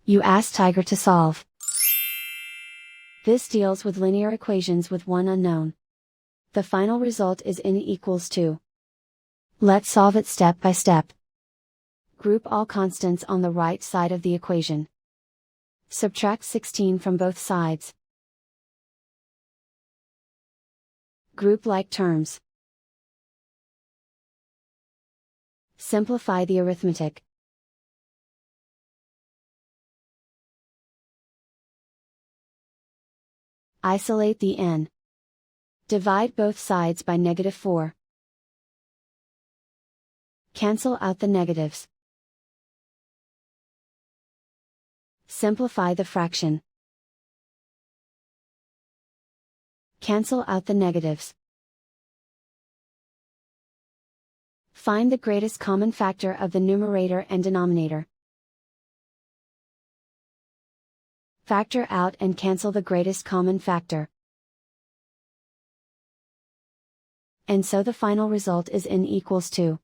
You ask Tiger to solve. This deals with linear equations with one unknown. The final result is n equals 2. Let's solve it step by step. Group all constants on the right side of the equation. Subtract 16 from both sides. Group like terms. Simplify the arithmetic. Isolate the n. Divide both sides by -4. Cancel out the negatives. Simplify the fraction. Cancel out the negatives. Find the greatest common factor of the numerator and denominator. Factor out and cancel the greatest common factor. And so the final result is n equals 2.